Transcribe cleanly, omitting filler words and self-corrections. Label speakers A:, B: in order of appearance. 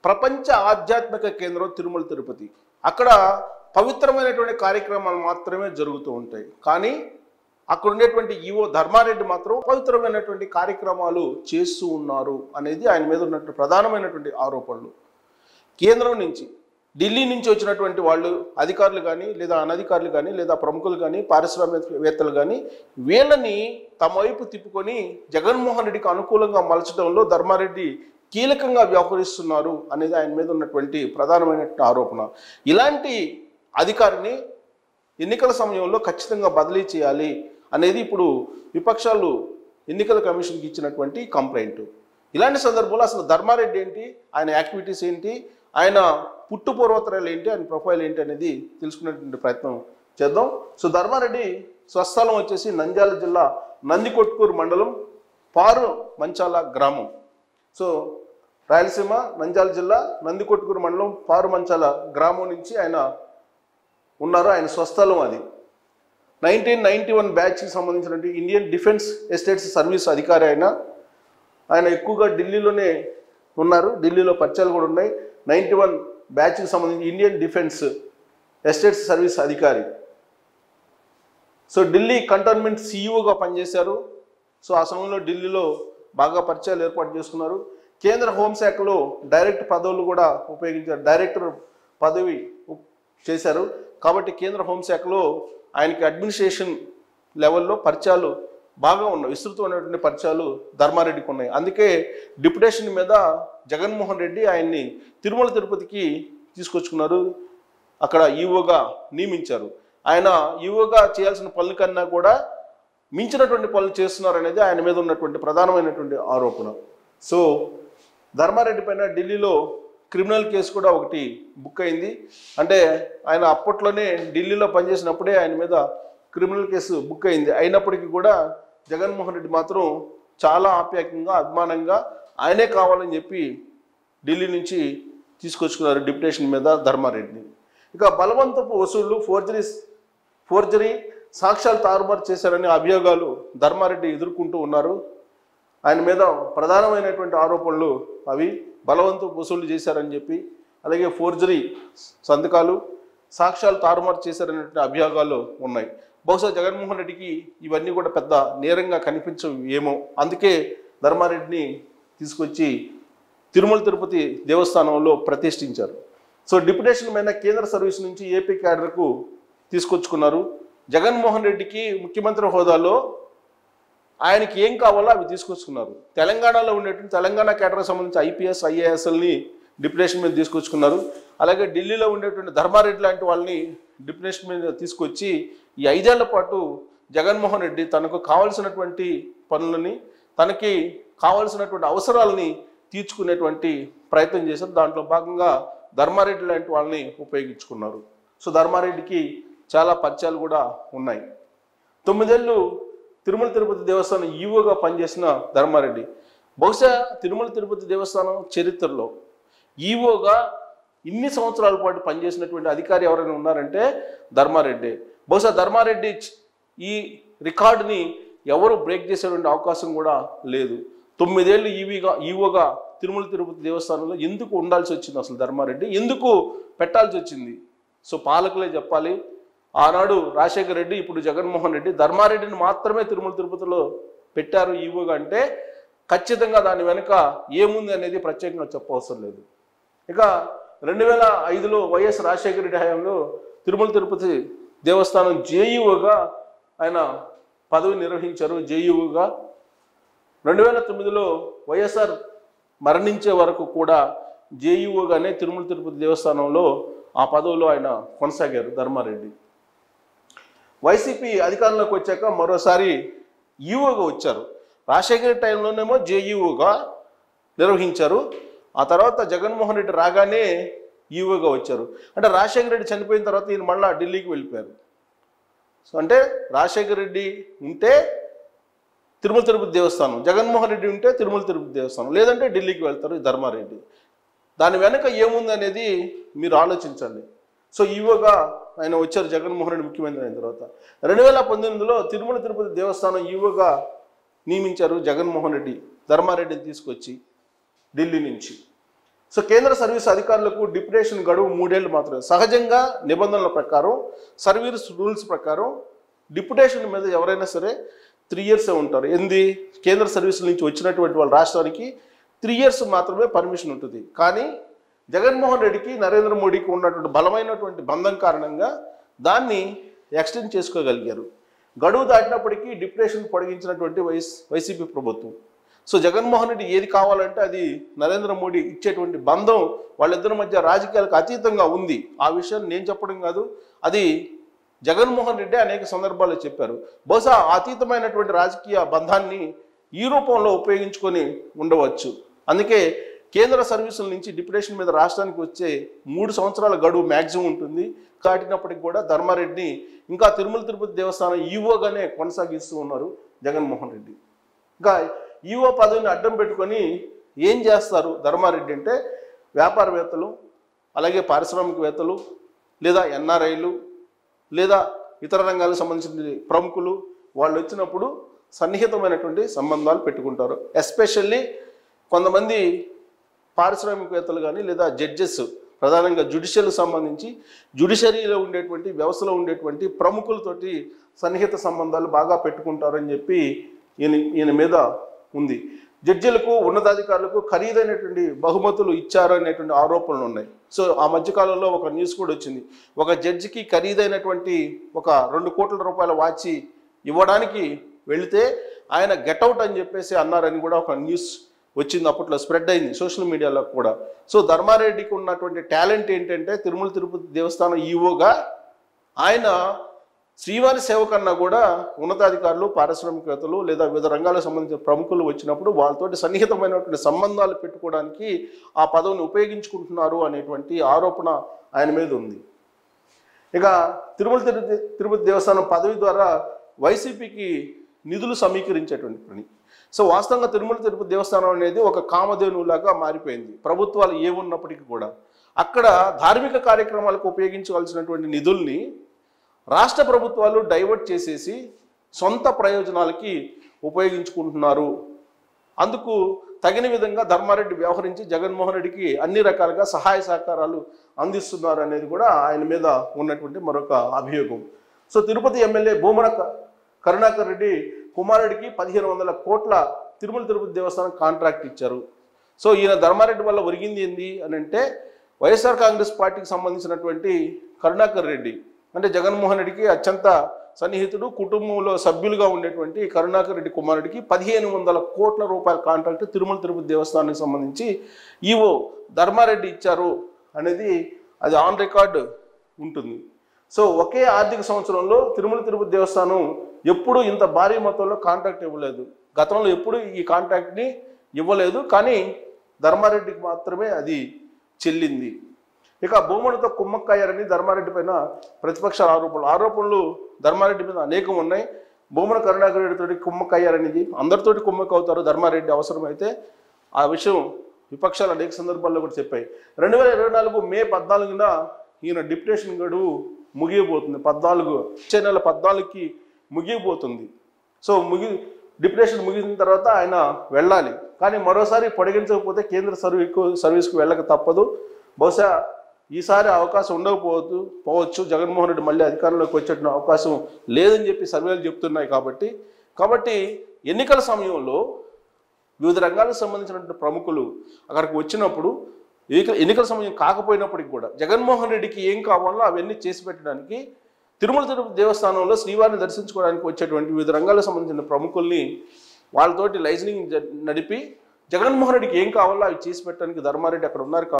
A: ప్రపంచ ఆధ్యాత్మిక కేంద్రం తిరుమల తిరుపతి. అక్కడ పవిత్రమైనటువంటి కార్యక్రమాలు మాత్రమే జరుగుతూ ఉంటాయి. కానీ అక్కడ ఉండేటువంటి ఈవో ధర్మారెడ్డి మాత్రం పవిత్రమైనటువంటి కార్యక్రమాలు చేస్తూ ఉన్నారు అనేది ఆయన మీద ఉన్నటువంటి ప్రధానమైనటువంటి ఆరోపణలు. కేంద్రం నుంచి, ఢిల్లీ నుంచి వచ్చినటువంటి వాళ్ళు అధికారులు కానీ, లేదా అనధికారులు కానీ, లేదా ప్రముఖులు కానీ, పారిశ్రామికవేత్తలు కానీ వీళ్ళని తమ వైపు తిప్పుకొని జగన్మోహన్ రెడ్డికి అనుకూలంగా మలచడంలో ధర్మారెడ్డి కీలకంగా వ్యవహరిస్తున్నారు అనేది ఆయన మీద ఉన్నటువంటి ప్రధానమైనటువంటి ఆరోపణ. ఇలాంటి అధికారిని ఎన్నికల సమయంలో ఖచ్చితంగా బదిలీ చేయాలి అనేది ఇప్పుడు విపక్షాలు ఎన్నికల కమిషన్కి ఇచ్చినటువంటి కంప్లైంట్. ఇలాంటి సందర్భంలో అసలు ధర్మారెడ్డి ఏంటి, ఆయన యాక్టివిటీస్ ఏంటి, ఆయన పుట్టు పూర్వోత్తరాలు ఏంటి, ఆయన ప్రొఫైల్ ఏంటి అనేది తెలుసుకునేటువంటి ప్రయత్నం చేద్దాం. సో ధర్మారెడ్డి స్వస్థలం వచ్చేసి నంద్యాల జిల్లా నందికొట్కూరు మండలం పారు మంచాల గ్రామం. సో రాయలసీమ నంద్యాల జిల్లా నందికొట్కూరు మండలం పారు మంచాల గ్రామం నుంచి ఆయన ఉన్నారు. ఆయన స్వస్థలం అది. 1991 బ్యాచ్కి సంబంధించినటువంటి ఇండియన్ డిఫెన్స్ ఎస్టేట్స్ సర్వీస్ అధికారి ఆయన ఎక్కువగా ఢిల్లీలోనే ఉన్నారు. ఢిల్లీలో పరిచయాలు కూడా ఉన్నాయి. 91 బ్యాచ్కి సంబంధించి ఇండియన్ డిఫెన్స్ ఎస్టేట్స్ సర్వీస్ అధికారి. సో ఢిల్లీ కంటోన్మెంట్ సిఇఓగా పనిచేశారు. సో ఆ సమయంలో ఢిల్లీలో బాగా పరిచయాలు ఏర్పాటు చేసుకున్నారు. కేంద్ర హోంశాఖలో డైరెక్ట్ పదవులు కూడా ఉపయోగించారు, డైరెక్టర్ పదవి చేశారు. కాబట్టి కేంద్ర హోంశాఖలో ఆయనకి అడ్మినిస్ట్రేషన్ లెవెల్లో పరిచయాలు బాగా ఉన్నాయి, విస్తృతమైనటువంటి పరిచయాలు ధర్మారెడ్డికి ఉన్నాయి. అందుకే డిప్యుటేషన్ మీద జగన్మోహన్ రెడ్డి ఆయన్ని తిరుమల తిరుపతికి తీసుకొచ్చుకున్నారు, అక్కడ ఈవోగా నియమించారు. ఆయన ఈవోగా చేయాల్సిన పనుల కన్నా కూడా మించినటువంటి పనులు చేస్తున్నారు అనేది ఆయన మీద ఉన్నటువంటి ప్రధానమైనటువంటి ఆరోపణ. సో ధర్మారెడ్డి పైన ఢిల్లీలో క్రిమినల్ కేసు కూడా ఒకటి బుక్ అయింది. అంటే ఆయన అప్పట్లోనే ఢిల్లీలో పనిచేసినప్పుడే ఆయన మీద క్రిమినల్ కేసు బుక్ అయింది. అయినప్పటికీ కూడా జగన్మోహన్ రెడ్డి మాత్రం చాలా ఆప్యాయంగా, అభిమానంగా ఆయనే కావాలని చెప్పి ఢిల్లీ నుంచి తీసుకొచ్చుకున్నారు డిప్యుటేషన్ మీద ధర్మారెడ్డిని. ఇక బలవంతపు వసూళ్లు, ఫోర్జరీ, సాక్ష్యాలు తారుమారు చేశారనే అభియోగాలు ధర్మారెడ్డి ఎదుర్కొంటూ ఉన్నారు. ఆయన మీద ప్రధానమైనటువంటి ఆరోపణలు అవి బలవంతపు వసూళ్లు చేశారని చెప్పి, అలాగే ఫోర్జరీ సంతకాలు, సాక్ష్యాలు తారుమారు చేశారనేటువంటి అభియోగాలు ఉన్నాయి. బహుశా జగన్మోహన్ రెడ్డికి ఇవన్నీ కూడా పెద్ద నేరంగా కనిపించవు ఏమో, అందుకే ధర్మారెడ్డిని తీసుకొచ్చి తిరుమల తిరుపతి దేవస్థానంలో ప్రతిష్ఠించారు. సో డిప్యుటేషన్ మీద కేంద్ర సర్వీస్ నుంచి ఏపీ క్యాడర్కు తీసుకొచ్చుకున్నారు. జగన్మోహన్ రెడ్డికి ముఖ్యమంత్రి హోదాలో ఆయనకి ఏం కావాలో అవి తీసుకొచ్చుకున్నారు. తెలంగాణలో ఉండేటువంటి తెలంగాణ క్యాడర్కి సంబంధించి ఐపీఎస్, ఐఏఎస్ఎల్ని డిప్యుటేషన్ మీద తీసుకొచ్చుకున్నారు. అలాగే ఢిల్లీలో ఉండేటువంటి ధర్మారెడ్డి లాంటి వాళ్ళని డిప్యుటేషన్ మీద తీసుకొచ్చి ఈ 5 ఏళ్ల పాటు జగన్మోహన్ రెడ్డి తనకు కావాల్సినటువంటి పనులని, తనకి కావాల్సినటువంటి అవసరాలని తీర్చుకునేటువంటి ప్రయత్నం చేశారు. దాంట్లో భాగంగా ధర్మారెడ్డి లాంటి వాళ్ళని ఉపయోగించుకున్నారు. సో ధర్మారెడ్డికి చాలా పరిచయాలు కూడా ఉన్నాయి. 9 ఏళ్ళు తిరుమల తిరుపతి దేవస్థానం ఈవోగా పనిచేసిన ధర్మారెడ్డి బహుశా తిరుమల తిరుపతి దేవస్థానం చరిత్రలో ఈవోగా ఇన్ని సంవత్సరాల పాటు పనిచేసినటువంటి అధికారి ఎవరైనా ఉన్నారంటే ధర్మారెడ్డి. బహుశా ధర్మారెడ్డి ఈ రికార్డుని ఎవరు బ్రేక్ చేసేటువంటి అవకాశం కూడా లేదు. 9 ఏళ్ళు ఈవోగా తిరుమల తిరుపతి దేవస్థానంలో ఎందుకు ఉండాల్సి వచ్చింది, అసలు ధర్మారెడ్డి ఎందుకు పెట్టాల్సి వచ్చింది? సో పాలకులే చెప్పాలి. ఆనాడు రాజశేఖర రెడ్డి, ఇప్పుడు జగన్మోహన్ రెడ్డి ధర్మారెడ్డిని మాత్రమే తిరుమల తిరుపతిలో పెట్టారు ఈవోగా అంటే ఖచ్చితంగా దాని వెనుక ఏముంది అనేది ప్రత్యేకంగా చెప్పవసరం లేదు. ఇక 2005లో వైఎస్ రాజశేఖర రెడ్డి హయాంలో తిరుమల తిరుపతి దేవస్థానం జేఈఓగా ఆయన పదవి నిర్వహించారు. జేఈఓగా 2009లో వైఎస్ఆర్ మరణించే వరకు కూడా జేఈఓగానే తిరుమల తిరుపతి దేవస్థానంలో ఆ పదవిలో ఆయన కొనసాగారు ధర్మారెడ్డి. వైసీపీ అధికారంలోకి వచ్చాక మరోసారి ఈఓగా వచ్చారు. రాజశేఖర టైంలోనేమో జేఈఓగా నిర్వహించారు. ఆ తర్వాత జగన్మోహన్ రెడ్డి రాగానే ఈఓగా వచ్చారు. అంటే రాజశేఖర రెడ్డి చనిపోయిన తర్వాత ఈయన మళ్ళీ ఢిల్లీకి వెళ్ళిపోయారు. సో అంటే రాజశేఖర రెడ్డి ఉంటే తిరుమల తిరుపతి దేవస్థానం, జగన్మోహన్ రెడ్డి ఉంటే తిరుమల తిరుపతి దేవస్థానం, లేదంటే ఢిల్లీకి వెళ్తారు ధర్మారెడ్డి. దాని వెనక ఏముంది అనేది మీరు ఆలోచించండి. సో ఈవోగా ఆయన వచ్చారు జగన్మోహన్ రెడ్డి ముఖ్యమంత్రి అయిన తర్వాత. 2019లో తిరుమల తిరుపతి దేవస్థానం ఈవోగా నియమించారు జగన్మోహన్ రెడ్డి ధర్మారెడ్డిని తీసుకొచ్చి ఢిల్లీ నుంచి. సో కేంద్ర సర్వీస్ అధికారులకు డిప్యుటేషన్ గడువు 3 ఏళ్ళు మాత్రమే. సహజంగా నిబంధనల ప్రకారం సర్వీస్ రూల్స్ ప్రకారం డిప్యుటేషన్ మీద ఎవరైనా సరే 3 ఇయర్సే ఉంటారు. కేంద్ర సర్వీసుల నుంచి వచ్చినటువంటి వాళ్ళ రాష్ట్రానికి 3 ఇయర్స్ మాత్రమే పర్మిషన్ ఉంటుంది. కానీ జగన్మోహన్ రెడ్డికి నరేంద్ర మోడీకి ఉన్నటువంటి బలమైనటువంటి బంధం కారణంగా దాన్ని ఎక్స్టెండ్ చేసుకోగలిగారు. గడువు దాటినప్పటికీ డిప్యుటేషన్ పొడిగించినటువంటి వైసీపీ ప్రభుత్వం. సో జగన్మోహన్ రెడ్డి ఏది కావాలంటే అది నరేంద్ర మోడీ ఇచ్చేటువంటి బంధం వాళ్ళిద్దరి మధ్య రాజకీయాలకు అతీతంగా ఉంది. ఆ విషయాన్ని నేను చెప్పడం కాదు, అది జగన్మోహన్ రెడ్డి అనేక సందర్భాల్లో చెప్పారు. బహుశా అతీతమైనటువంటి రాజకీయ బంధాన్ని ఈ రూపంలో ఉపయోగించుకొని ఉండవచ్చు. అందుకే కేంద్ర సర్వీసుల నుంచి డిప్యుటేషన్ మీద రాష్ట్రానికి వచ్చే 3 సంవత్సరాల గడువు మ్యాక్సిమం ఉంటుంది. కాటినప్పటికి కూడా ధర్మారెడ్డిని ఇంకా తిరుమల తిరుపతి దేవస్థానం ఈవోగానే కొనసాగిస్తూ ఉన్నారు జగన్మోహన్ రెడ్డి. ఇంకా ఈవో పదవిని అడ్డం పెట్టుకొని ఏం చేస్తారు ధర్మారెడ్డి అంటే, వ్యాపారవేత్తలు, అలాగే పారిశ్రామికవేత్తలు, లేదా ఎన్ఆర్ఐలు, లేదా ఇతర రంగాలకు సంబంధించిన ప్రముఖులు వాళ్ళు వచ్చినప్పుడు సన్నిహితమైనటువంటి సంబంధాలు పెట్టుకుంటారు. ఎస్పెషల్లీ కొంతమంది పారిశ్రామికవేత్తలు కానీ లేదా జడ్జెస్, ప్రధానంగా జ్యుడిషియల్కి సంబంధించి జ్యుడిషియరీలో ఉండేటువంటి వ్యవస్థలో ఉండేటువంటి ప్రముఖులతోటి సన్నిహిత సంబంధాలు బాగా పెట్టుకుంటారని చెప్పి ఈయన మీద ఉంది. జడ్జిలకు, ఉన్నతాధికారులకు ఖరీదైనటువంటి బహుమతులు ఇచ్చారు అనేటువంటి ఆరోపణలు ఉన్నాయి. సో ఆ మధ్యకాలంలో ఒక న్యూస్ కూడా వచ్చింది. ఒక జడ్జికి ఖరీదైనటువంటి ఒక 2 కోట్ల రూపాయల వాచి ఇవ్వడానికి వెళితే ఆయన గెట్అవుట్ అని చెప్పేసి అన్నారని కూడా ఒక న్యూస్ వచ్చింది. అప్పట్లో స్ప్రెడ్ అయింది సోషల్ మీడియాలో కూడా. సో ధర్మారెడ్డికి ఉన్నటువంటి టాలెంట్ ఏంటంటే, తిరుమల తిరుపతి దేవస్థానం ఈవోగా ఆయన శ్రీవారి సేవ కన్నా కూడా ఉన్నతాధికారులు, పారిశ్రామికవేత్తలు లేదా వివిధ రంగాలకు సంబంధించిన ప్రముఖులు వచ్చినప్పుడు వాళ్ళతోటి సన్నిహితమైనటువంటి సంబంధాలు పెట్టుకోవడానికి ఆ పదవిని ఉపయోగించుకుంటున్నారు అనేటువంటి ఆరోపణ ఆయన మీద ఉంది. ఇక తిరుమల తిరుపతి దేవస్థానం పదవి ద్వారా వైసీపీకి నిధులు సమీకరించేటువంటి పని. సో వాస్తవంగా తిరుమల తిరుపతి దేవస్థానం అనేది ఒక కామధేనులాగా మారిపోయింది. ప్రభుత్వాలు ఏమున్నప్పటికీ కూడా అక్కడ ధార్మిక కార్యక్రమాలకు ఉపయోగించవలసినటువంటి నిధుల్ని రాష్ట్ర ప్రభుత్వాలు డైవర్ట్ చేసేసి సొంత ప్రయోజనాలకి ఉపయోగించుకుంటున్నారు. అందుకు తగిన విధంగా ధర్మారెడ్డి వ్యవహరించి జగన్మోహన్ రెడ్డికి అన్ని రకాలుగా సహాయ సహకారాలు అందిస్తున్నారు అనేది కూడా ఆయన మీద ఉన్నటువంటి మరొక అభియోగం. సో తిరుపతి ఎమ్మెల్యే భూమన కరుణాకర్ రెడ్డి కుమారుడికి 1500 కోట్ల తిరుమల తిరుపతి దేవస్థానం కాంట్రాక్ట్ ఇచ్చారు. సో ఈయన ధర్మారెడ్డి వల్ల ఒరిగింది ఏంది అని అంటే, వైఎస్ఆర్ కాంగ్రెస్ పార్టీకి సంబంధించినటువంటి కరుణాకర్ రెడ్డి అంటే జగన్మోహన్ రెడ్డికి అత్యంత సన్నిహితుడు, కుటుంబంలో సభ్యులుగా ఉండేటువంటి కరుణాకర్ రెడ్డి కుమారుడికి 1500 కోట్ల రూపాయల కాంట్రాక్ట్ తిరుమల తిరుపతి దేవస్థానానికి సంబంధించి ఈవో ధర్మారెడ్డి ఇచ్చారు అనేది అది ఆన్ రికార్డ్ ఉంటుంది. సో ఒకే ఆర్థిక సంవత్సరంలో తిరుమల తిరుపతి దేవస్థానం ఎప్పుడూ ఇంత భారీ మొత్తంలో కాంట్రాక్ట్ ఇవ్వలేదు. గతంలో ఎప్పుడు ఈ కాంట్రాక్ట్ని ఇవ్వలేదు, కానీ ధర్మారెడ్డికి మాత్రమే అది చెల్లింది. ఇక భూములతో కుమ్మక్కయ్యారని ధర్మారెడ్డి పైన ప్రతిపక్షాల ఆరోపణలు ధర్మారెడ్డి మీద అనేకం ఉన్నాయి. భూమన కరుణాకర్ రెడ్డితోటి కుమ్మక్కయ్యారనేది, అందరితోటి కుమ్మక్క అవుతారు ధర్మారెడ్డి అవసరమైతే. ఆ విషయం విపక్షాలు అనేక సందర్భాల్లో కూడా చెప్పాయి. 2024 మే 14న ఈయన డిప్యుటేషన్ గడువు ముగియబోతుంది. 14 వచ్చే నెల 14కి ముగియబోతుంది. సో డిప్యుటేషన్ ముగిసిన తర్వాత ఆయన వెళ్ళాలి. కానీ మరోసారి పొడిగించకపోతే కేంద్ర సర్వీస్కు వెళ్ళక తప్పదు. బహుశా ఈసారి అవకాశం ఉండకపోవచ్చు. జగన్మోహన్ రెడ్డి మళ్ళీ అధికారంలోకి వచ్చే అవకాశం లేదని చెప్పి సర్వేలు చెప్తున్నాయి. కాబట్టి ఎన్నికల సమయంలో వివిధ రంగాలకు సంబంధించినటువంటి ప్రముఖులు అక్కడికి వచ్చినప్పుడు, ఎన్నికల సమయం కాకపోయినప్పటికీ కూడా జగన్మోహన్ రెడ్డికి ఏం కావాలో అవన్నీ చేసి పెట్టడానికి తిరుమల తిరుపతి దేవస్థానంలో శ్రీవారిని దర్శించుకోవడానికి వచ్చేటువంటి వివిధ రంగాలకు సంబంధించిన ప్రముఖుల్ని వాళ్ళతోటి లైజనింగ్ నడిపి జగన్మోహన్ రెడ్డికి ఏం కావాలో అవి చేసి పెట్టడానికి ధర్మారెడ్డి అక్కడ ఉన్నారు.